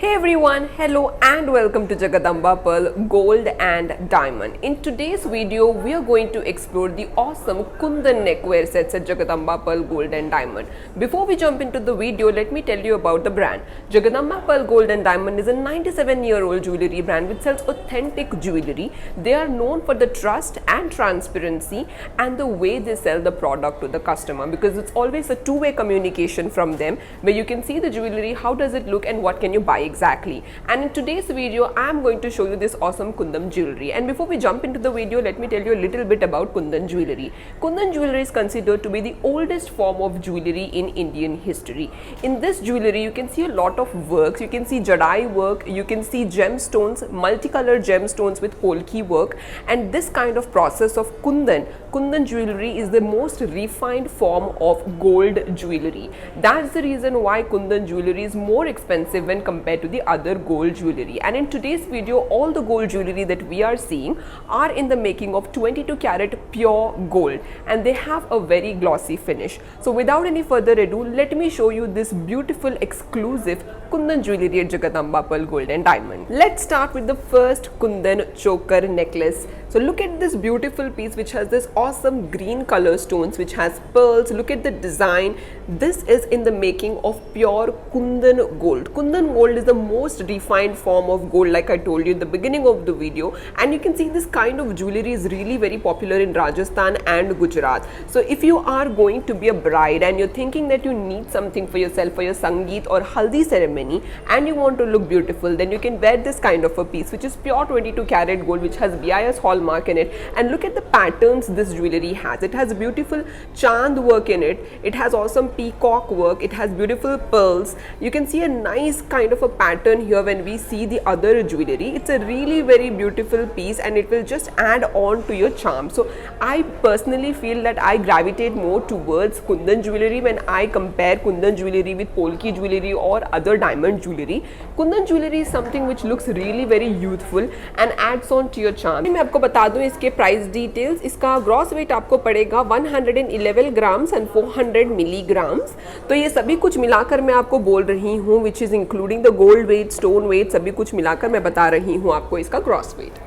Hey everyone, hello and welcome to Jagadamba Pearl Gold and Diamond. In today's video, we are going to explore the awesome Kundan neckwear sets at Jagadamba Pearl Gold and Diamond. Before we jump into the video, let me tell you about the brand. Jagadamba Pearl Gold and Diamond is a 97-year-old jewellery brand which sells authentic jewellery. They are known for the trust and transparency and the way they sell the product to the customer, because it's always a two-way communication from them where you can see the jewellery, how does it look and what can you buy exactly. And in today's video, I am going to show you this awesome Kundan jewellery. And before we jump into the video, let me tell you a little bit about Kundan jewellery. Kundan jewellery is considered to be the oldest form of jewellery in Indian history. In this jewellery, you can see a lot of works. You can see jadai work, you can see gemstones, multicolored gemstones with polki work. And this kind of process of Kundan jewellery is the most refined form of gold jewellery. That's the reason why Kundan jewellery is more expensive when compared to the other gold jewellery. And in today's video, all the gold jewellery that we are seeing are in the making of 22 karat pure gold, and they have a very glossy finish. So without any further ado, let me show you this beautiful exclusive Kundan jewellery at Jagadamba Pearl Gold and Diamond. Let's start with the first Kundan choker necklace. So look at this beautiful piece which has this awesome green color stones which has pearls. Look at the design. This is in the making of pure Kundan gold. Kundan gold is the most refined form of gold, like I told you in the beginning of the video, and you can see this kind of jewellery is really very popular in Rajasthan and Gujarat. So if you are going to be a bride and you're thinking that you need something for yourself for your Sangeet or Haldi ceremony and you want to look beautiful, then you can wear this kind of a piece which is pure 22 karat gold which has BIS hallmark in it. And look at the patterns this jewellery has. It has beautiful chand work in it. It has awesome peacock work. It has beautiful pearls. You can see a nice kind of a pattern here when we see the other jewellery. It's a really very beautiful piece and it will just add on to your charm. So I personally feel that I gravitate more towards Kundan jewellery when I compare Kundan jewellery with polki jewellery or other diamond jewellery. Kundan jewellery is something which looks really very youthful and adds on to your charm. मैं आपको बता दूं इसके price details. इसका gross wait आपको पड़ेगा 111 grams and 400 milligrams. तो ये सभी कुछ मिलाकर मैं आपको बोल रही हूँ, which is including the gold weight, stone weight, सभी कुछ मिलाकर मैं बता रही हूँ आपको इसका gross weight.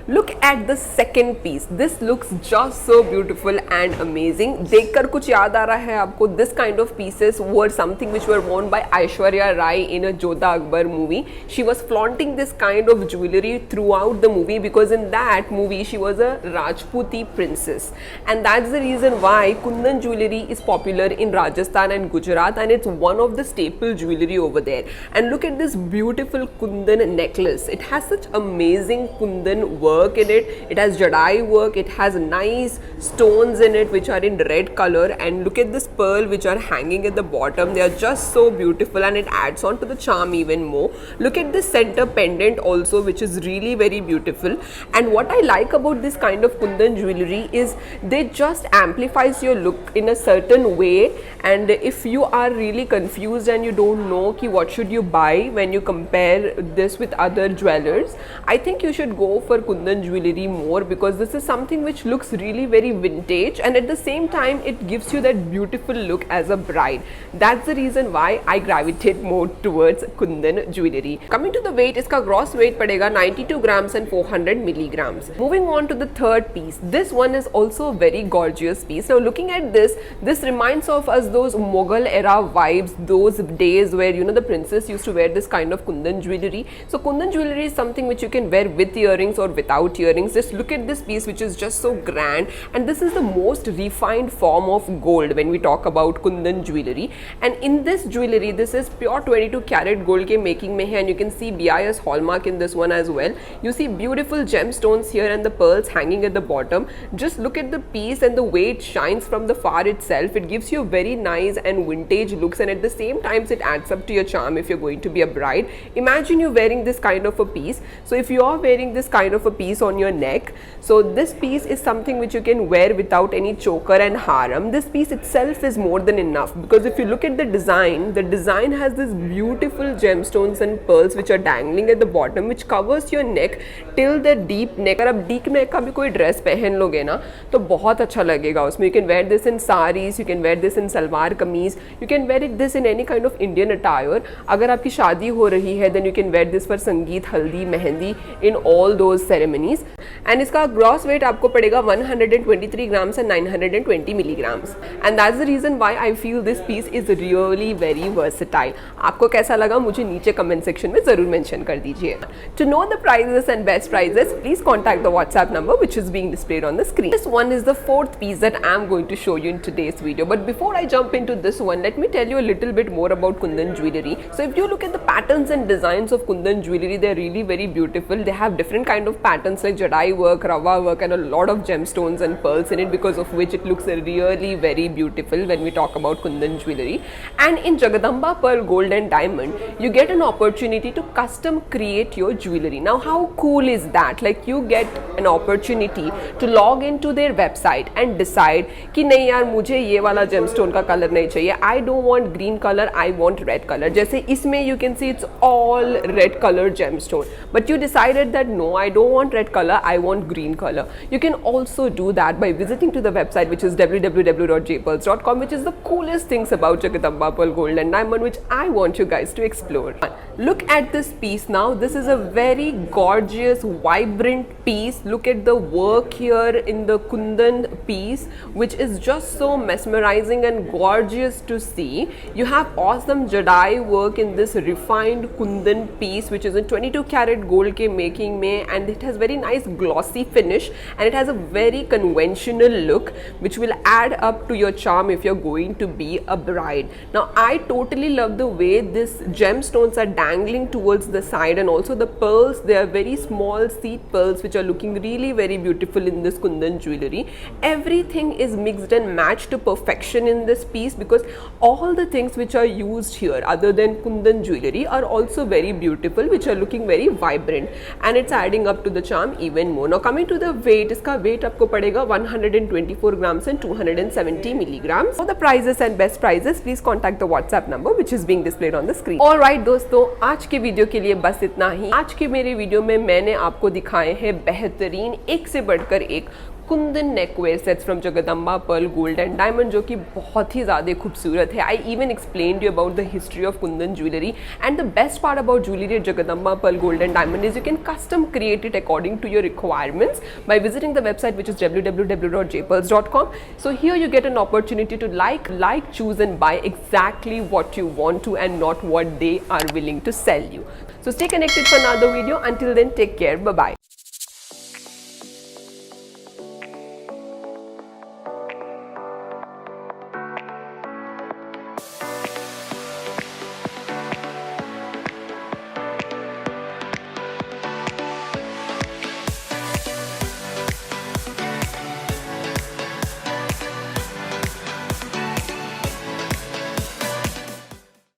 Look at the second piece. This looks just so beautiful and amazing. देखकर कुछ याद आ रहा है आपको? This kind of pieces were something which were worn by Aishwarya Rai in a Jodha Akbar movie. She was flaunting this kind of jewellery throughout the movie because in that movie she was a Rajputi princess, and that's the reason why Kundan jewellery is popular in Rajasthan and Gujarat, and it's one of the staple jewellery over there. And look at this beautiful Kundan necklace. It has such amazing Kundan work in it. It has jadai work. It has nice stones in it which are in red color, and look at this pearl which are hanging at the bottom. They are just so beautiful and it adds on to the charm even more. Look at this center pendant also, which is really very beautiful. And what I like about this kind of Kundan jewellery is they just amplifies your look in a certain way. And if you are really confused and you don't know ki what should you buy when you compare this with other jewelers, I think you should go for Kundan jewellery more, because this is something which looks really very vintage and at the same time it gives you that beautiful look as a bride. That's the reason why I gravitate more towards Kundan jewellery. Coming to the weight, iska gross weight padega 92 grams and 400 milligrams. Moving on to the third piece. This one is also a very gorgeous piece. Now looking at this reminds of us those Mughal era vibes, those days where the princess used to wear this kind of Kundan jewellery. So Kundan jewellery is something which you can wear with earrings or without earrings. Just look at this piece which is just so grand, and this is the most refined form of gold when we talk about Kundan jewellery. And in this jewellery, this is pure 22 karat gold ke making mein hai, and you can see BIS hallmark in this one as well. You see beautiful gemstones here and the pearls hanging at the bottom. Just look at the piece and the way it shines from the far itself. It gives you very nice and vintage looks, and at the same time it adds up to your charm if you're going to be a bride. Imagine you wearing this kind of a piece. So if you are wearing this kind of a piece on your neck. So this piece is something which you can wear without any choker and harem. This piece itself is more than enough, because if you look at the design has this beautiful gemstones and pearls which are dangling at the bottom, which covers your neck till the deep neck. अगर आप deep neck का भी कोई dress पहन लोगे ना तो बहुत अच्छा लगेगा उसमें. You can wear this in sarees, you can wear this in salwar kameez, you can wear this in any kind of Indian attire. अगर आपकी शादी हो रही है then you can wear this for Sangeet, Haldi, Mehendi, in all those ceremonies. And इसका gross weight आपको पड़ेगा 123 grams and 920 milligrams. And that's the reason why I feel this piece is really very versatile. आपको कैसा लगा मुझे नीचे comment section में ज़रूर mention कर दीजिए. To know the prices and best prices, please contact the WhatsApp number which is being displayed on the screen. This one is the fourth piece that I am going to show you in today's video. But before I jump into this one, let me tell you a little bit more about Kundan jewellery. So if you look at the patterns and designs of Kundan jewellery, they're really very beautiful. They have different kind of patterns like jadai work, rawa work, and a lot of gemstones and pearls in it, because of which it looks really very beautiful when we talk about Kundan jewellery. And in Jagadamba Pearl Gold and Diamond, you get an opportunity to custom create your jewellery. Now how cool is that? Like you get an opportunity to log into their website and decide कि नहीं यार मुझे ये वाला gemstone का color नहीं चाहिए, I don't want green color, I want red color. जैसे इसमें you can see it's all red color gemstone, but you decided that no, I don't want red color, I want green color. You can also do that by visiting to the website which is www.jpearls.com, which is the coolest things about Jagadamba Pearl Gold and Diamond, which I want you guys to explore. Look at this piece now. This is a very gorgeous, vibrant piece. Look at the work here in the Kundan piece, which is just so mesmerizing and gorgeous to see. You have awesome jadai work in this refined Kundan piece, which is in 22 karat gold ke making mein, and it has very nice glossy finish, and it has a very conventional look which will add up to your charm if you're going to be a bride. Now I totally love the way these gemstones are dangling towards the side, and also the pearls, they are very small seed pearls which are looking really very beautiful in this Kundan jewellery. Everything is mixed and matched to perfection in this piece, because all the things which are used here other than Kundan jewellery are also very beautiful, which are looking very vibrant, and it's adding up to the charm even more. Now coming to the weight, iska weight आपको पड़ेगा 124 grams and 270 milligrams. For the prices and best prices, please contact the WhatsApp number which is being displayed on the screen. Alright दोस्तों, आज के video के लिए बस इतना ही. आज के मेरे वीडियो में मैंने आपको दिखाए हैं बेहतरीन एक से बढ़कर एक kundan neckwear sets from Jagdamba pearl gold and diamond, जो कि बहुत ही ज़्यादा खूबसूरत है. I even explained you about the history of kundan jewellery, and the best part about jewellery at Jagdamba pearl gold and diamond is you can custom create it according to your requirements by visiting the website which is www.jpearls.com. So here you get an opportunity to like, choose and buy exactly what you want to and not what they are willing to sell you. So stay connected for another video. Until then, take care. Bye-bye.